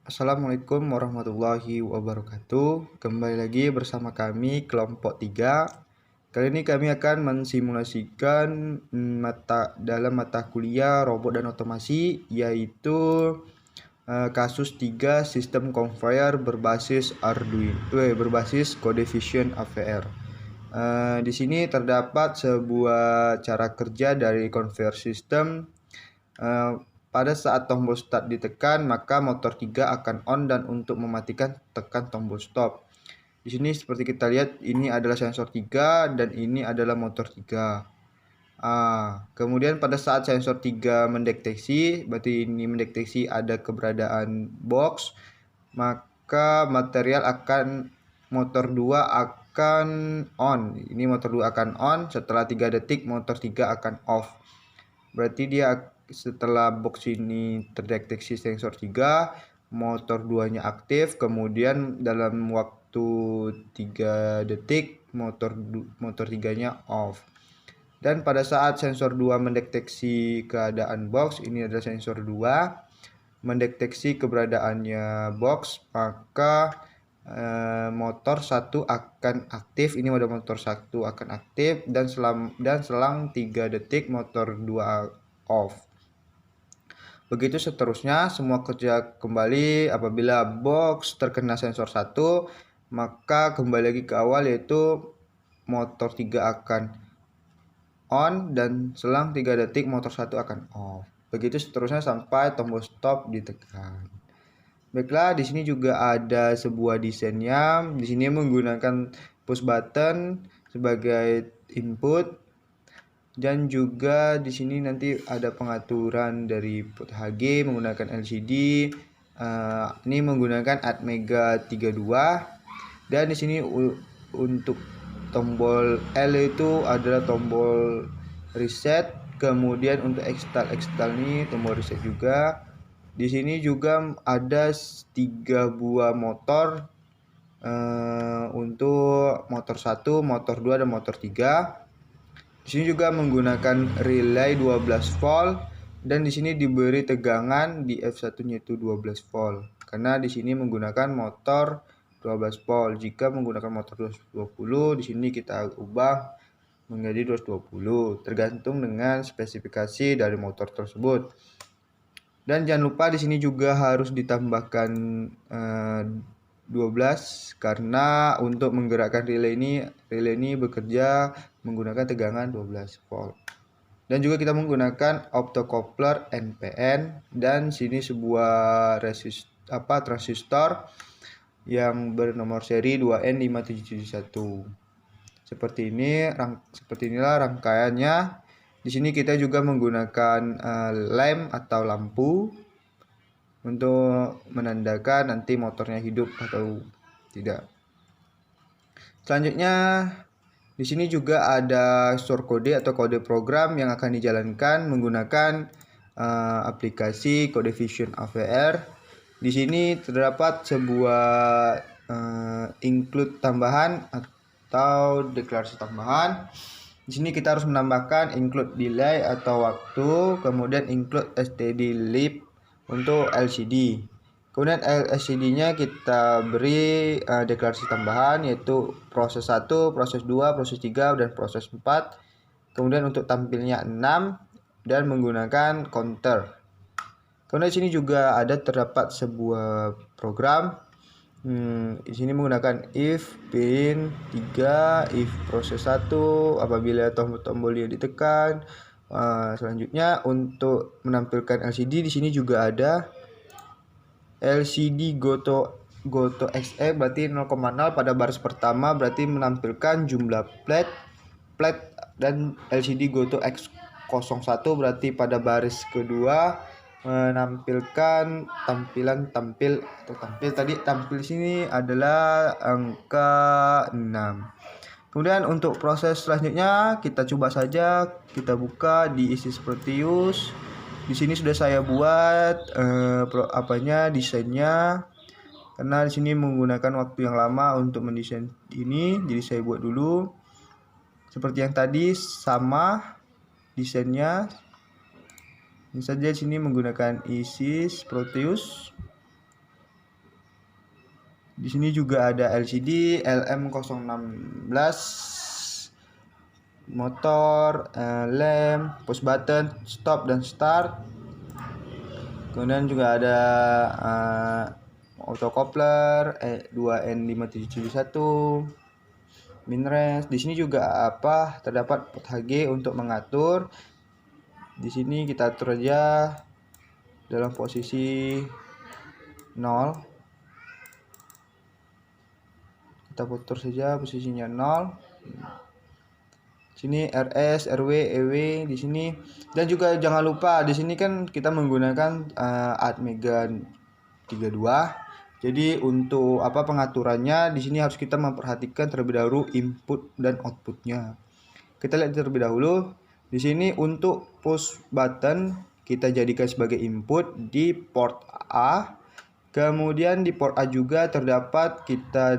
Assalamualaikum warahmatullahi wabarakatuh. Kembali lagi bersama kami kelompok 3. Kali ini kami akan mensimulasikan dalam mata kuliah robot dan otomasi, yaitu kasus 3 sistem conveyor berbasis berbasis kode Vision AVR. Di sini terdapat sebuah cara kerja dari conveyor system. Pada saat tombol start ditekan, maka motor 3 akan on, dan untuk mematikan tekan tombol stop. Di sini seperti kita lihat, ini adalah sensor 3 dan ini adalah motor 3. Kemudian pada saat sensor 3 mendeteksi, berarti ini mendeteksi ada keberadaan box, maka motor 2 akan on. Ini motor 2 akan on, setelah 3 detik motor 3 akan off. Berarti dia setelah box ini terdeteksi sensor 3, motor 2-nya aktif, kemudian dalam waktu 3 detik motor 3-nya off. Dan pada saat sensor 2 mendeteksi keadaan box, ini adalah sensor 2 mendeteksi keberadaannya box, maka motor 1 akan aktif. Ini mode motor 1 akan aktif, dan selang 3 detik motor 2 off. Begitu seterusnya, semua kerja kembali. Apabila box terkena sensor 1, maka kembali lagi ke awal, yaitu motor 3 akan on, dan selang 3 detik motor 1 akan off. Begitu seterusnya sampai tombol stop ditekan. Baiklah, di sini juga ada sebuah desainnya. Di sini menggunakan push button sebagai input, dan juga di sini nanti ada pengaturan dari put HG menggunakan LCD. Ini menggunakan Atmega 32, dan di sini untuk tombol L itu adalah tombol reset. Kemudian untuk ekstal ini tombol reset juga. Di sini juga ada 3 buah motor, untuk motor 1, motor 2, dan motor 3. Di sini juga menggunakan relay 12 volt, dan di sini diberi tegangan di F1-nya itu 12 volt. Karena di sini menggunakan motor 12 volt. Jika menggunakan motor 220, di sini kita ubah menjadi 220, tergantung dengan spesifikasi dari motor tersebut. Dan jangan lupa di sini juga harus ditambahkan 12, karena untuk menggerakkan relay ini bekerja menggunakan tegangan 12 volt. Dan juga kita menggunakan optocoupler NPN, dan sini sebuah transistor yang bernomor seri 2N5771. Seperti inilah rangkaiannya. Di sini kita juga menggunakan lem atau lampu untuk menandakan nanti motornya hidup atau tidak. Selanjutnya di sini juga ada store kode atau kode program yang akan dijalankan menggunakan aplikasi kode Vision AVR. Di sini terdapat sebuah include tambahan atau deklarasi tambahan. Di sini kita harus menambahkan include delay atau waktu, kemudian include std lib untuk LCD. Kemudian LCD-nya kita beri deklarasi tambahan, yaitu proses 1, proses 2, proses 3, dan proses 4. Kemudian untuk tampilnya 6 dan menggunakan counter. Kemudian di sini juga terdapat sebuah program. Di sini menggunakan if pin 3, if proses 1 apabila tombol-tombolnya ditekan. Selanjutnya untuk menampilkan LCD, di sini juga ada LCD Goto XE, berarti 0,0 pada baris pertama, berarti menampilkan jumlah plate, dan LCD Goto X01 berarti pada baris kedua menampilkan tampil sini adalah angka 6. Kemudian untuk proses selanjutnya kita coba saja, kita buka di isi Proteus. Di sini sudah saya buat desainnya, karena di sini menggunakan waktu yang lama untuk mendesain ini, jadi saya buat dulu. Seperti yang tadi sama desainnya. Ini saja di sini menggunakan isi Proteus. Di sini juga ada LCD LM016, motor, lem, push button, stop dan start. Kemudian juga ada auto coupler 2N5771, minrest. Di sini juga terdapat port HG untuk mengatur. Di sini kita atur aja dalam posisi 0. Kita putar saja posisinya 0. Sini RS, RW, EW di sini. Dan juga jangan lupa di sini kan kita menggunakan Atmega 32. Jadi untuk pengaturannya di sini harus kita memperhatikan terlebih dahulu input dan outputnya. Kita lihat terlebih dahulu. Di sini untuk push button kita jadikan sebagai input di port A. Kemudian di port A juga terdapat kita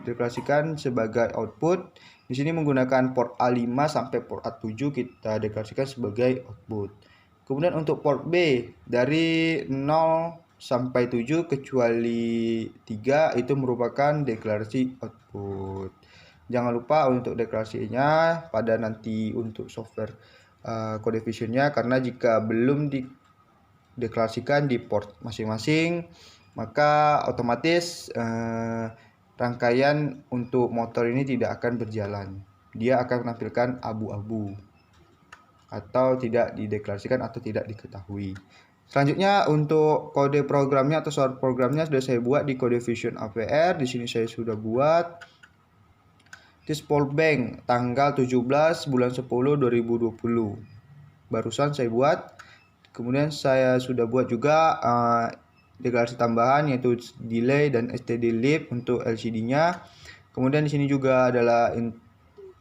deklarasikan sebagai output. Di sini menggunakan port A5 sampai port A7 kita deklarasikan sebagai output. Kemudian untuk port B dari 0 sampai 7 kecuali 3 itu merupakan deklarasi output. Jangan lupa untuk deklarasinya pada nanti untuk software Code Vision-nya, karena jika belum deklarasikan di port masing-masing maka otomatis rangkaian untuk motor ini tidak akan berjalan. Dia akan menampilkan abu-abu atau tidak dideklarasikan atau tidak diketahui. Selanjutnya untuk kode programnya atau source programnya sudah saya buat di Code Vision APR. Di sini saya sudah buat Dispol Bank tanggal 17 bulan 10 2020. Barusan saya buat. Kemudian saya sudah buat juga deklarasi tambahan yaitu delay dan std lib untuk LCD-nya. Kemudian di sini juga adalah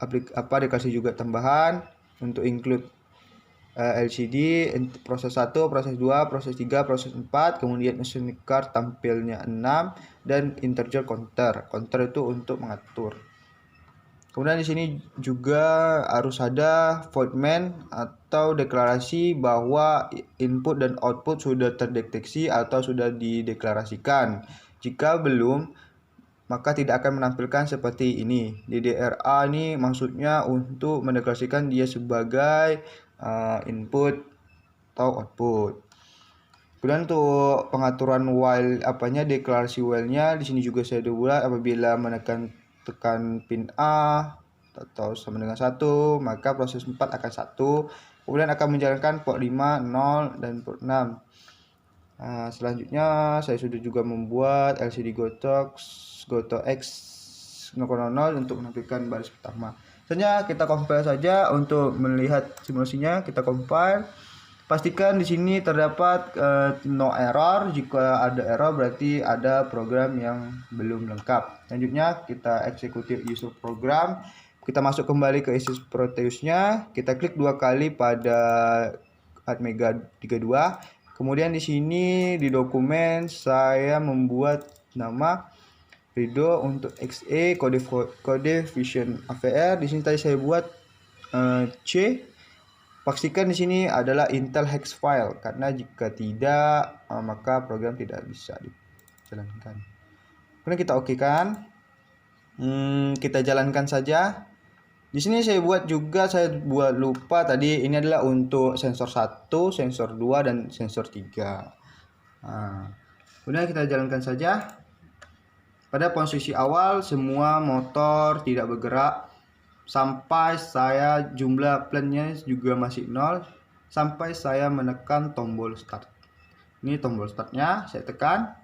deklarasi juga tambahan untuk include LCD proses 1, proses 2, proses 3, proses 4, kemudian machine card tampilnya 6 dan integer counter. Counter itu untuk mengatur. Kemudian di sini juga harus ada voidman atau deklarasi bahwa input dan output sudah terdeteksi atau sudah dideklarasikan. Jika belum, maka tidak akan menampilkan seperti ini. DDRA ini maksudnya untuk mendeklarasikan dia sebagai input atau output. Kemudian untuk pengaturan while deklarasi while-nya di sini juga saya buat apabila tekan pin A atau sama dengan 1, maka proses 4 akan 1. Kemudian akan menjalankan port 5, 0 dan port 6. Selanjutnya saya sudah juga membuat LCD Goto X 000 untuk menampilkan baris pertama. Selanjutnya kita compile saja untuk melihat simulasinya. Kita compile. Pastikan di sini terdapat no error. Jika ada error berarti ada program yang belum lengkap. Selanjutnya kita eksekutif user program. Kita masuk kembali ke ISIS Proteus-nya. Kita klik 2 kali pada Atmega 32. Kemudian di sini di dokumen saya membuat nama Rido untuk XE Code Vision AVR. Di sini tadi saya buat C. Pastikan di sini adalah Intel hex file, karena jika tidak maka program tidak bisa dijalankan. Kemudian kita okekan. Kita jalankan saja. Di sini saya buat lupa tadi, ini adalah untuk sensor 1, sensor 2 dan sensor 3. Kemudian kita jalankan saja. Pada posisi awal semua motor tidak bergerak sampai saya jumlah plannya juga masih 0 sampai saya menekan tombol start. Ini tombol startnya, saya tekan,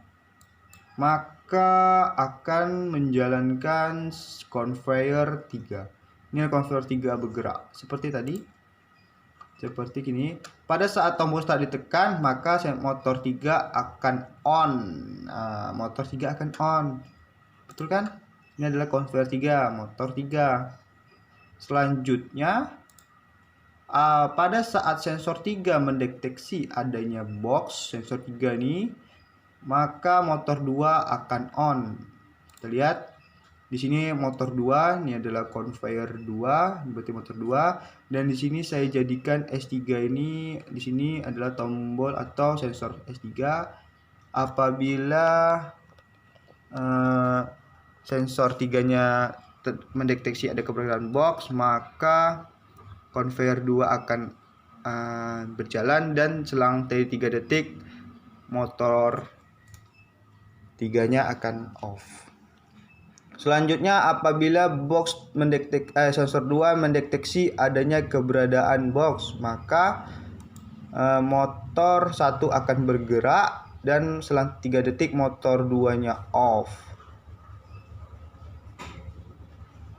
maka akan menjalankan conveyor 3. Ini conveyor 3 bergerak seperti tadi, seperti ini. Pada saat tombol start ditekan maka motor 3 akan on. Motor 3 akan on, betul kan? Ini adalah conveyor 3, motor 3. Selanjutnya pada saat sensor 3 mendeteksi adanya box sensor 3 ini, maka motor 2 akan on. Kita lihat di sini motor 2, ini adalah conveyor 2, berarti motor 2, dan di sini saya jadikan S3 ini, di sini adalah tombol atau sensor S3. Apabila sensor 3-nya mendeteksi ada keberadaan box, maka conveyor 2 akan berjalan dan selang dari 3 detik motor 3-nya akan off. Selanjutnya, apabila box sensor 2 mendeteksi adanya keberadaan box, maka motor 1 akan bergerak dan selang 3 detik motor 2-nya off.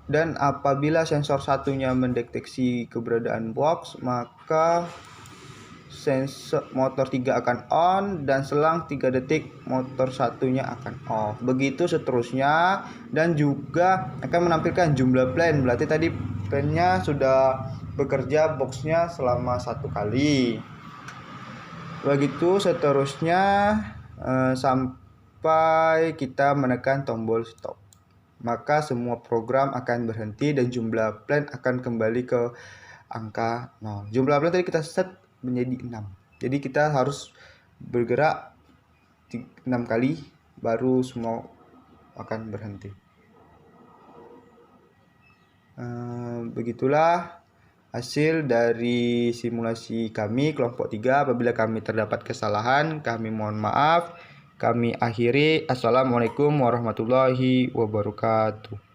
Dan apabila sensor satunya mendeteksi keberadaan box, maka sensor motor 3 akan on dan selang 3 detik motor satunya akan off. Begitu seterusnya, dan juga akan menampilkan jumlah plan. Berarti tadi plannya sudah bekerja boxnya selama 1 kali. Begitu seterusnya sampai kita menekan tombol stop. Maka semua program akan berhenti dan jumlah plan akan kembali ke angka 0. Jumlah plan tadi kita set menjadi 6. Jadi kita harus bergerak 6 kali baru semua akan berhenti. Begitulah hasil dari simulasi kami kelompok 3. Apabila kami terdapat kesalahan, kami mohon maaf. Kami akhiri. Assalamualaikum warahmatullahi wabarakatuh.